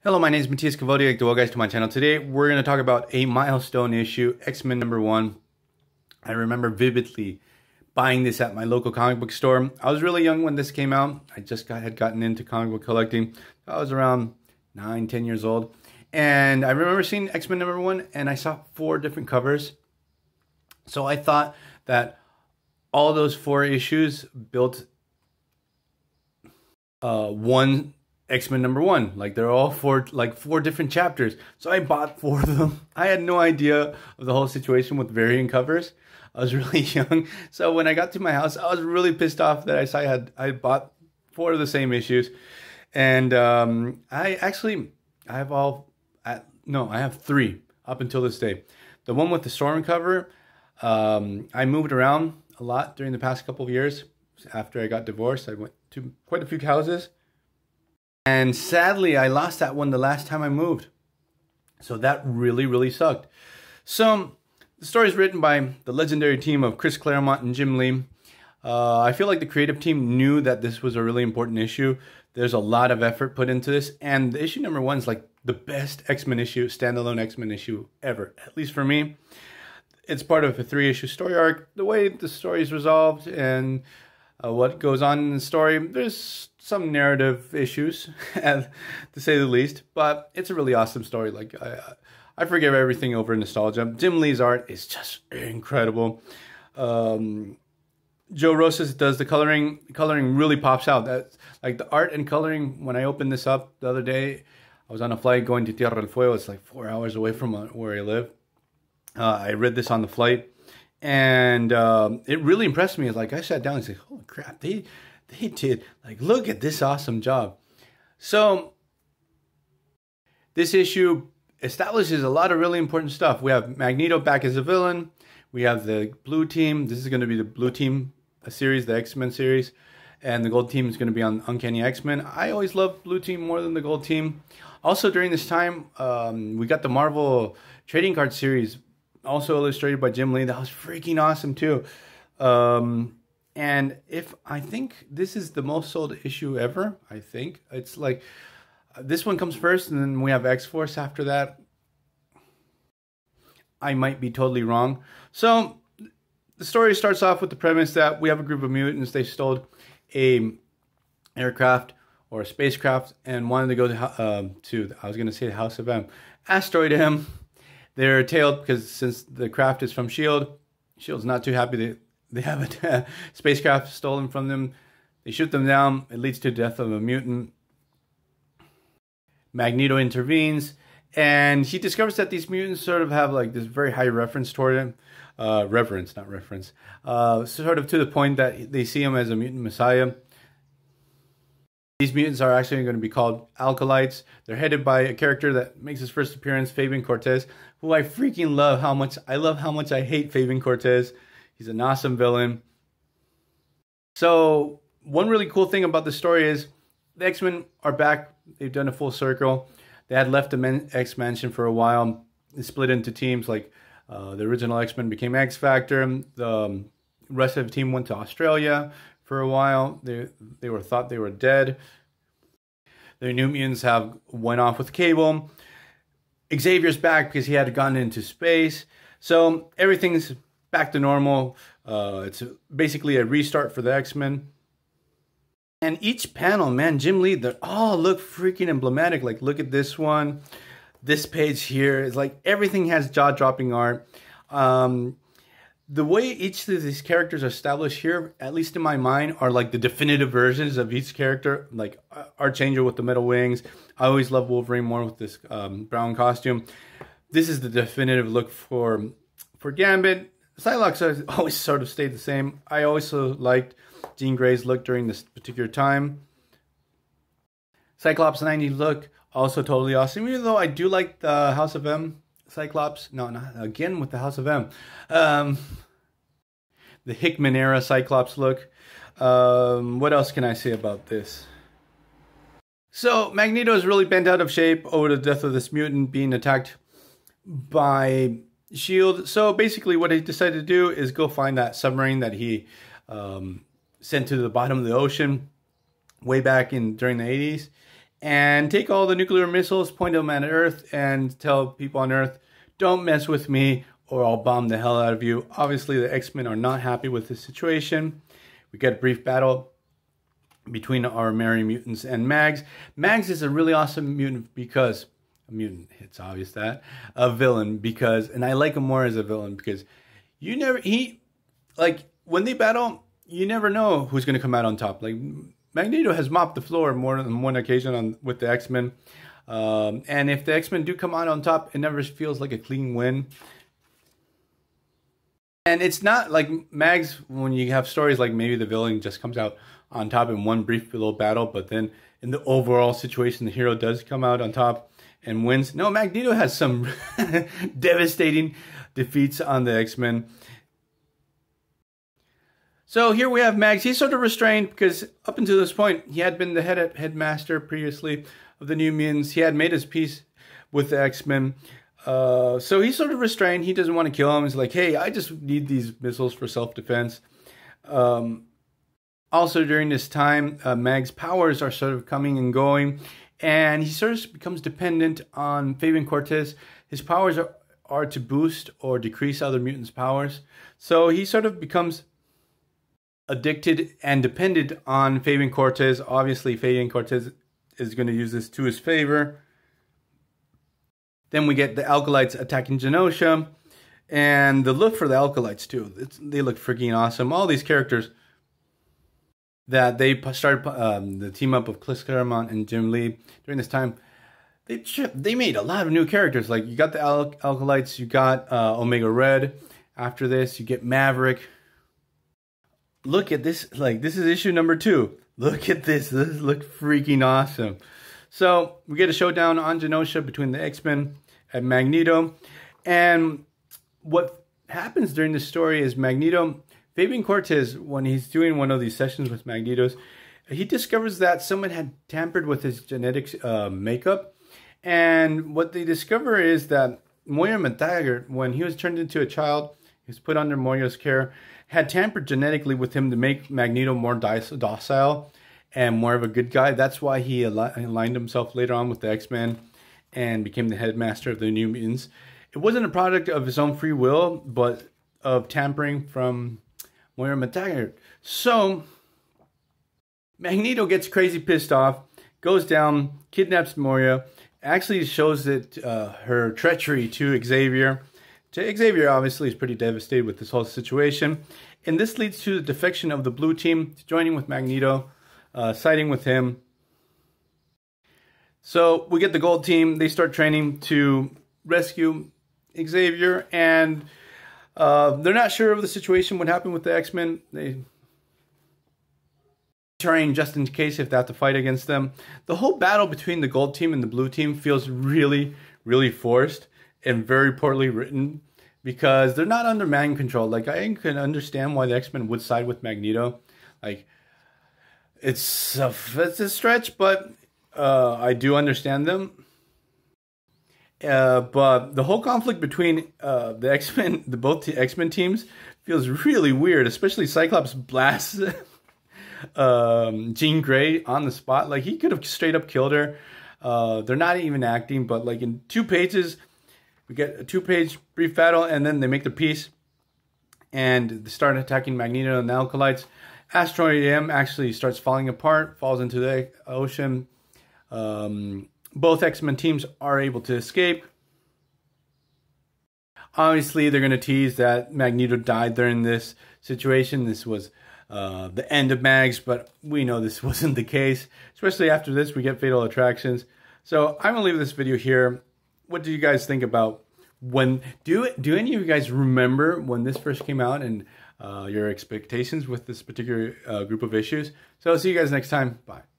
Hello, my name is Matthias Cavodia. Welcome guys to my channel. Today we're going to talk about a milestone issue, X-Men #1. I remember vividly buying this at my local comic book store. I was really young when this came out. I just had gotten into comic book collecting. I was around 9-10 years old. And I remember seeing X-Men #1 and I saw 4 different covers. So I thought that all those 4 issues built one X-Men #1, like they're all 4 different chapters. So I bought 4 of them. I had no idea of the whole situation with varying covers. I was really young, so when I got to my house, I was really pissed off that I saw I bought 4 of the same issues, and I have 3 up until this day. The one with the Storm cover, I moved around a lot during the past couple of years. After I got divorced, I went to quite a few houses. And sadly, I lost that one the last time I moved. So that really sucked. So the story is written by the legendary team of Chris Claremont and Jim Lee. I feel like the creative team knew that this was a really important issue. There's a lot of effort put into this. And the issue #1 is like the best X-Men issue, standalone X-Men issue ever, at least for me. It's part of a 3-issue story arc. The way the story is resolved and what goes on in the story, there's some narrative issues, to say the least, but it's a really awesome story. Like I forgive everything over nostalgia. Jim Lee's art is just incredible. Joe Rosas does the coloring. The coloring really pops out. That's like the art and coloring. When I opened this up the other day, I was on a flight going to Tierra del Fuego. It's like 4 hours away from where I live. I read this on the flight. And it really impressed me. Like I sat down and said, "Holy crap! They did like look at this awesome job." So this issue establishes a lot of really important stuff. We have Magneto back as a villain. We have the Blue Team. This is going to be the Blue Team series, the X-Men series, and the Gold Team is going to be on Uncanny X-Men. I always loved Blue Team more than the Gold Team. Also during this time, we got the Marvel trading card series, also illustrated by Jim Lee. That was freaking awesome too. And I think this is the most sold issue ever. I think it's like this one comes first, and then we have X-Force after that. I might be totally wrong. So the story starts off with the premise that we have a group of mutants. They stole a aircraft or a spacecraft and wanted to go to I was going to say the House of M. Asteroid M. They're tailed because since the craft is from S.H.I.E.L.D., S.H.I.E.L.D.'s not too happy they have a spacecraft stolen from them. They shoot them down. It leads to the death of a mutant. Magneto intervenes, and he discovers that these mutants sort of have like this very high reference toward him. Reverence, not reference. Sort of to the point that they see him as a mutant messiah. These mutants are actually going to be called Alkalites. They're headed by a character that makes his first appearance, Fabian Cortez, who I freaking love. I love how much I hate Fabian Cortez. He's an awesome villain. So one really cool thing about the story is the X-Men are back. They've done a full circle. They had left the X-Mansion for a while. They split into teams. Like the original X-Men became X-Factor. The rest of the team went to Australia for a while. They were thought they were dead. The New Mutants went off with Cable. Xavier's back because he had gone into space. So everything's back to normal. It's basically a restart for the X-Men. And each panel, man, Jim Lee, they all look freaking emblematic. Like, look at this one. This page here is like everything has jaw-dropping art. The way each of these characters are established here, at least in my mind, are like the definitive versions of each character. Like Archangel with the metal wings. I always love Wolverine more with this brown costume. This is the definitive look for Gambit. Psylocke has always sort of stayed the same. I also liked Jean Grey's look during this particular time. Cyclops 90 look, also totally awesome. Even though I do like the House of M Cyclops. No, not again with the House of M. The Hickman era Cyclops look. What else can I say about this? So Magneto is really bent out of shape over the death of this mutant being attacked by S.H.I.E.L.D. So basically what he decided to do is go find that submarine that he sent to the bottom of the ocean way back during the 80s. and take all the nuclear missiles, point them at Earth, and tell people on Earth, don't mess with me or I'll bomb the hell out of you. Obviously, the X-Men are not happy with this situation. We get a brief battle between our merry mutants and Mags. Mags is a really awesome mutant because, a mutant, it's obvious that, a villain because, and I like him more as a villain because when they battle, you never know who's going to come out on top. Like, Magneto has mopped the floor more than one occasion with the X-Men. And if the X-Men do come out on top, it never feels like a clean win. And it's not like Mags, when you have stories like maybe the villain just comes out on top in one brief little battle, but then in the overall situation, the hero does come out on top and wins. No, Magneto has some devastating defeats on the X-Men. So here we have Mags. He's sort of restrained because up until this point, he had been the headmaster previously of the New Mutants. He had made his peace with the X-Men. So he's sort of restrained. He doesn't want to kill him. He's like, hey, I just need these missiles for self-defense. Also during this time, Mag's powers are sort of coming and going. And he sort of becomes dependent on Fabian Cortez. His powers are to boost or decrease other mutants' powers. So he sort of becomes addicted and dependent on Fabian Cortez. Obviously, Fabian Cortez is going to use this to his favor. Then we get the Alkalites attacking Genosha. And the look for the Alkalites, too. They look freaking awesome. All these characters that they started, the team up of Chris Claremont and Jim Lee during this time, they made a lot of new characters. Like, you got the Alkalites, you got Omega Red. After this, you get Maverick. Look at this. Like, this is issue number 2. Look at this. This looks freaking awesome. So we get a showdown on Genosha between the X-Men and Magneto. And what happens during this story is Fabian Cortez, when he's doing one of these sessions with Magneto's, he discovers that someone had tampered with his genetics makeup. And what they discover is that Moira McTaggart, when he was turned into a child, he was put under Moira's care, had tampered genetically with him to make Magneto more docile and more of a good guy. That's why he aligned himself later on with the X-Men and became the headmaster of the New Mutants. It wasn't a product of his own free will, but of tampering from Moira McTaggart. So Magneto gets crazy pissed off, goes down, kidnaps Moira, actually shows it her treachery to Xavier. Xavier obviously is pretty devastated with this whole situation. And this leads to the defection of the Blue Team, joining with Magneto, siding with him. So we get the Gold Team. They start training to rescue Xavier. And they're not sure of the situation, what happened with the X-Men. They train just in case if they have to fight against them. The whole battle between the Gold Team and the Blue Team feels really, really forced and very poorly written because they're not under mind control. Like, I can understand why the X-Men would side with Magneto. Like, it's a stretch, but I do understand them. But the whole conflict between the X-Men, both the X-Men teams, feels really weird. Especially Cyclops blasts Jean Grey on the spot. Like, he could have straight up killed her. They're not even acting, but like in 2 pages, we get a 2-page brief battle, and then they make their peace, and they start attacking Magneto and the Alkalites. Asteroid M actually starts falling apart, falls into the ocean. Both X-Men teams are able to escape. Obviously, they're going to tease that Magneto died during this situation. This was the end of Mags, but we know this wasn't the case. Especially after this, we get Fatal Attractions. So I'm going to leave this video here. What do you guys think about when... Do any of you guys remember when this first came out and your expectations with this particular group of issues? So I'll see you guys next time. Bye.